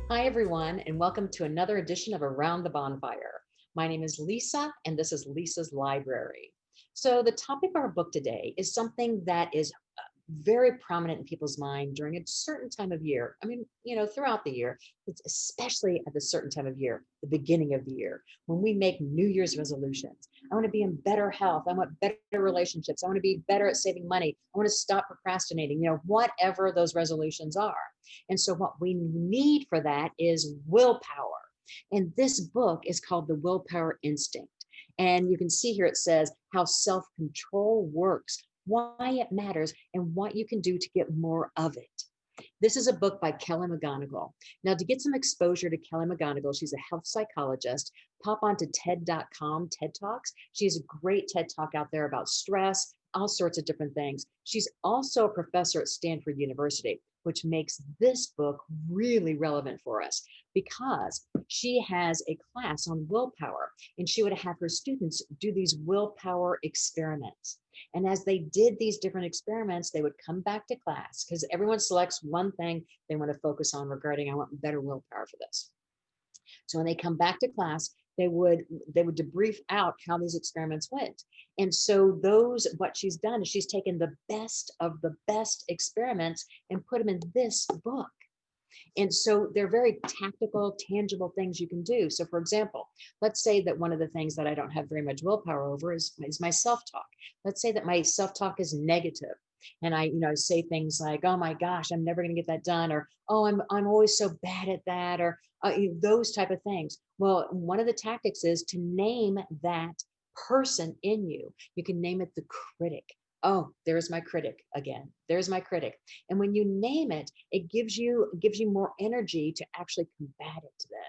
Hi, everyone, and welcome to another edition of Around the Bonfire. My name is Lisa, and this is Lisa's Library. So, the topic of our book today is something that is very prominent in people's mind during a certain time of year. I mean, throughout the year, it's especially at a certain time of year, the beginning of the year, when we make New Year's resolutions. I want to be in better health. I want better relationships. I want to be better at saving money. I want to stop procrastinating, whatever those resolutions are. And so, what we need for that is willpower. And this book is called The Willpower Instinct. And you can see here it says how self control works, why it matters, and what you can do to get more of it. This is a book by Kelli McGonigal. Now, to get some exposure to Kelli McGonigal, she's a health psychologist. Pop onto TED.com, TED Talks. She has a great TED Talk out there about stress, all sorts of different things. She's also a professor at Stanford University, which makes this book really relevant for us because she has a class on willpower and she would have her students do these willpower experiments. And as they did these different experiments, they would come back to class because everyone selects one thing they want to focus on regarding, I want better willpower for this. So when they come back to class, they would debrief out how these experiments went. And so those what she's done is she's taken the best of the best experiments and put them in this book. And so they're very tactical, tangible things you can do. So, for example, let's say that one of the things that I don't have very much willpower over is my self talk. Let's say that my self talk is negative, and I say things like, "Oh my gosh, I'm never going to get that done," or "Oh, I'm always so bad at that," or those type of things. Well, one of the tactics is to name that person in you. You can name it the critic. Oh, there's my critic again. There's my critic. And when you name it, it gives you more energy to actually combat it then.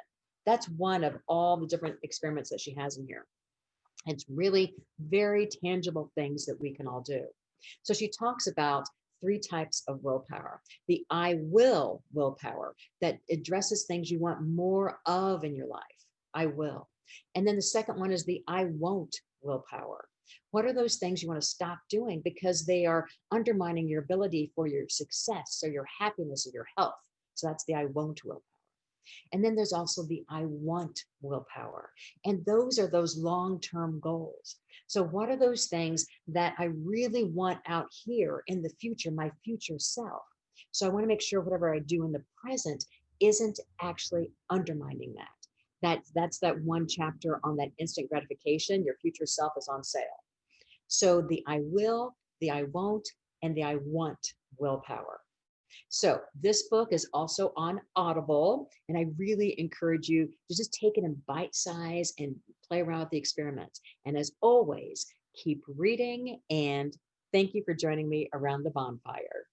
That's one of all the different experiments that she has in here. It's really very tangible things that we can all do. So she talks about three types of willpower. The I will willpower that addresses things you want more of in your life. I will. And then the second one is the I won't willpower. What are those things you want to stop doing because they are undermining your ability for your success or your happiness or your health? So that's the I won't willpower. And then there's also the I want willpower. And those are those long term goals. So, what are those things that I really want out here in the future, my future self? So, I want to make sure whatever I do in the present isn't actually undermining that. That's that one chapter on that instant gratification. Your future self is on sale. So, the I will, the I won't, and the I want willpower. So this book is also on Audible, and I really encourage you to just take it in bite size and play around with the experiments. And as always, keep reading and thank you for joining me around the bonfire.